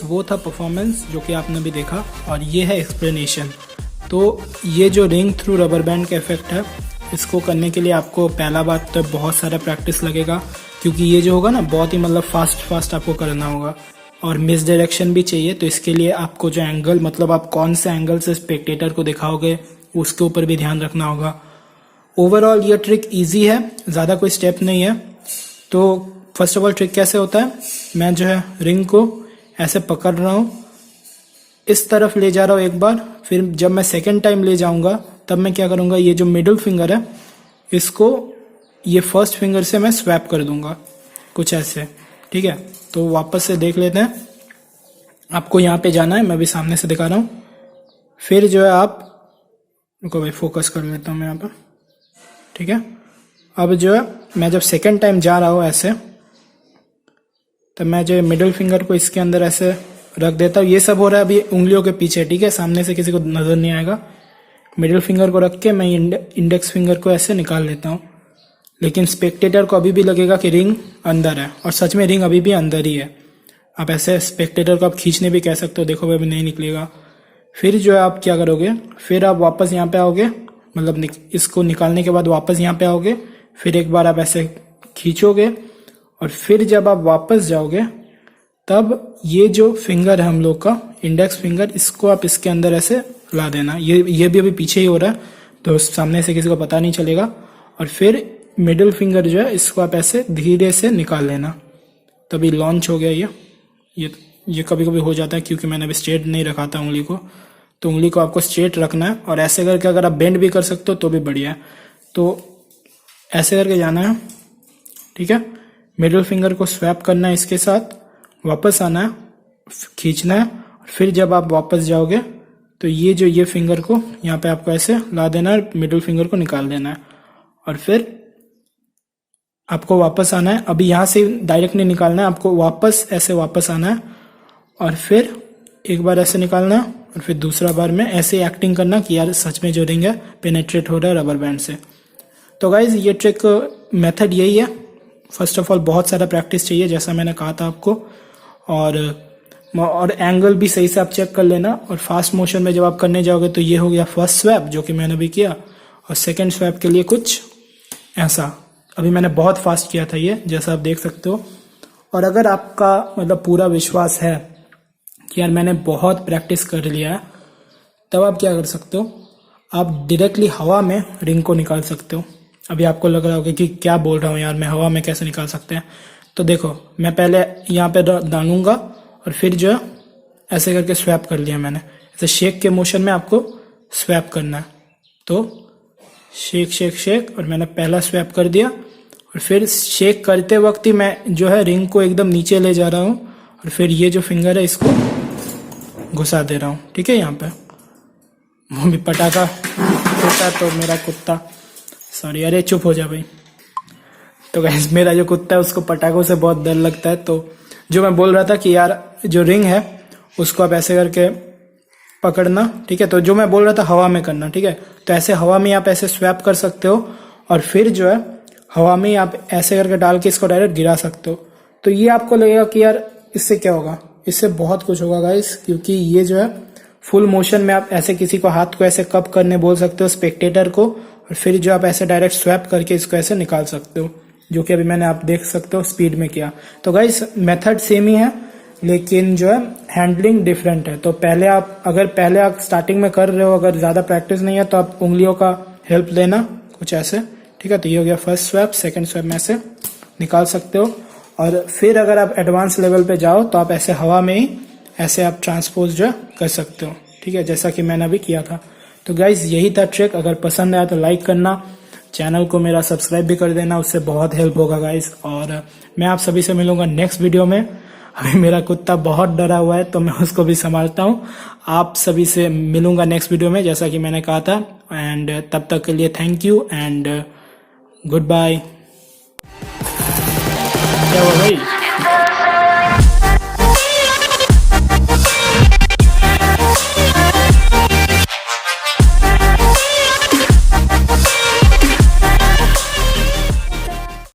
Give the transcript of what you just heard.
वो था परफॉर्मेंस जो कि आपने भी देखा, और ये है एक्सप्लेनेशन। तो ये जो रिंग थ्रू रबर बैंड का इफेक्ट है, इसको करने के लिए आपको पहला बात तो बहुत सारा प्रैक्टिस लगेगा, क्योंकि ये जो होगा ना बहुत ही मतलब फास्ट आपको करना होगा, और मिस डायरेक्शन भी चाहिए। तो इसके लिए आपको जो एंगल, मतलब आप कौन से एंगल से स्पेक्टेटर को दिखाओगे उसके ऊपर भी ध्यान रखना होगा। ओवरऑल ये ट्रिक इजी है, ज़्यादा कोई स्टेप नहीं है। तो फर्स्ट ऑफ ऑल ट्रिक कैसे होता है, मैं जो है रिंग को ऐसे पकड़ रहा हूँ, इस तरफ ले जा रहा हूँ एक बार, फिर जब मैं सेकेंड टाइम ले जाऊंगा तब मैं क्या करूंगा, ये जो मिडिल फिंगर है इसको ये फर्स्ट फिंगर से मैं स्वैप कर दूंगा, कुछ ऐसे, ठीक है। तो वापस से देख लेते हैं, आपको यहाँ पे जाना है, मैं भी सामने से दिखा रहा हूँ। फिर जो है आप, रुको भाई फोकस कर लेता हूँ मैं यहाँ पर, ठीक है। अब जो है मैं जब सेकेंड टाइम जा रहा हूँ ऐसे, तब मैं जो मिडिल फिंगर को इसके अंदर ऐसे रख देता हूँ। ये सब हो रहा है अभी उंगलियों के पीछे, ठीक है, सामने से किसी को नजर नहीं आएगा। मिडिल फिंगर को रख के मैं इंडेक्स फिंगर को ऐसे निकाल लेता हूँ, लेकिन स्पेक्टेटर को अभी भी लगेगा कि रिंग अंदर है, और सच में रिंग अभी भी अंदर ही है। आप ऐसे स्पेक्टेटर को आप खींचने भी कह सकते हो, देखो अभी नहीं निकलेगा। फिर जो है आप क्या करोगे, फिर आप वापस यहाँ पे आओगे, मतलब इसको निकालने के बाद वापस यहाँ पे आओगे, फिर एक बार आप ऐसे खींचोगे, और फिर जब आप वापस जाओगे तब ये जो फिंगर है हम लोग का इंडेक्स फिंगर, इसको आप इसके अंदर ऐसे ला देना। ये भी अभी पीछे ही हो रहा है, तो सामने से किसी को पता नहीं चलेगा। और फिर मिडिल फिंगर जो है इसको आप ऐसे धीरे से निकाल लेना, तभी लॉन्च हो गया ये कभी कभी हो जाता है क्योंकि मैंने अभी स्ट्रेट नहीं रखा था उंगली को, तो उंगली को आपको स्ट्रेट रखना है, और ऐसे करके अगर आप बेंड भी कर सकते हो तो भी बढ़िया है। तो ऐसे करके जाना है, ठीक है। मिडिल फिंगर को स्वैप करना है इसके साथ, वापस आना है, खींचना है, और फिर जब आप वापस जाओगे तो ये फिंगर को यहाँ पे आपको ऐसे ला देना है, मिडिल फिंगर को निकाल देना है, और फिर आपको वापस आना है। अभी यहाँ से डायरेक्ट नहीं निकालना है, आपको वापस ऐसे वापस आना है, और फिर एक बार ऐसे निकालना है, और फिर दूसरा बार में ऐसे एक्टिंग करना कि यार सच में जो रिंग है पेनेट्रेट हो रहा है रबर बैंड से। तो गाइज ये ट्रिक मेथड यही है। फर्स्ट ऑफ ऑल बहुत सारा प्रैक्टिस चाहिए, जैसा मैंने कहा था आपको, और एंगल भी सही से आप चेक कर लेना। और फास्ट मोशन में जब आप करने जाओगे तो ये हो गया फर्स्ट स्वैप जो कि मैंने भी किया, और सेकंड स्वैप के लिए कुछ ऐसा। अभी मैंने बहुत फास्ट किया था ये, जैसा आप देख सकते हो। और अगर आपका मतलब पूरा विश्वास है कि यार मैंने बहुत प्रैक्टिस कर लिया है, तब आप क्या कर सकते हो, आप डायरेक्टली हवा में रिंग को निकाल सकते हो। अभी आपको लग रहा होगा कि क्या बोल रहा हूँ यार, मैं हवा में कैसे निकाल सकते हैं। तो देखो मैं पहले यहाँ पे डालूंगा, और फिर जो है ऐसे करके स्वैप कर लिया मैंने, ऐसे शेक के मोशन में आपको स्वैप करना है। तो शेक शेक शेक, और मैंने पहला स्वैप कर दिया, और फिर शेक करते वक्त ही मैं जो है रिंग को एकदम नीचे ले जा रहा हूँ, और फिर ये जो फिंगर है इसको घुसा दे रहा हूँ, ठीक है। यहाँ पे वो भी पटाखा टूटा तो मेरा कुत्ता, सॉरी अरे चुप हो जा भाई। तो गाइस मेरा जो कुत्ता है उसको पटाखों से बहुत डर लगता है। तो जो मैं बोल रहा था कि यार जो रिंग है उसको आप ऐसे करके पकड़ना, ठीक है। तो जो मैं बोल रहा था हवा में करना, ठीक है। तो ऐसे हवा में आप ऐसे स्वैप कर सकते हो, और फिर जो है हवा में आप ऐसे करके डाल के इसको डायरेक्ट गिरा सकते हो। तो ये आपको लगेगा कि यार इससे क्या होगा, इससे बहुत कुछ होगा गाइस, क्योंकि ये जो है फुल मोशन में आप ऐसे किसी को हाथ को ऐसे कप करने बोल सकते हो स्पेक्टेटर को, और फिर जो आप ऐसे डायरेक्ट स्वैप करके इसको ऐसे निकाल सकते हो, जो कि अभी मैंने आप देख सकते हो स्पीड में किया। तो गाइस मेथड सेम ही है, लेकिन जो है हैंडलिंग डिफरेंट है। तो पहले आप स्टार्टिंग में कर रहे हो, अगर ज्यादा प्रैक्टिस नहीं है तो आप उंगलियों का हेल्प लेना कुछ ऐसे, ठीक है। तो ये हो गया फर्स्ट स्वैप, सेकंड स्वैप में ऐसे निकाल सकते हो। और फिर अगर आप एडवांस लेवल पे जाओ तो आप ऐसे हवा में ही ऐसे आप ट्रांसपोज जो कर सकते हो, ठीक है, जैसा कि मैंने अभी किया था। तो गाइज यही था ट्रिक। अगर पसंद आया तो लाइक करना, चैनल को मेरा सब्सक्राइब भी कर देना, उससे बहुत हेल्प होगा गाइज। और मैं आप सभी से मिलूंगा नेक्स्ट वीडियो में। अभी मेरा कुत्ता बहुत डरा हुआ है तो मैं उसको भी संभालता हूँ। आप सभी से मिलूंगा नेक्स्ट वीडियो में जैसा कि मैंने कहा था। एंड तब तक के लिए thank you and goodbye. क्या हुआ भाई?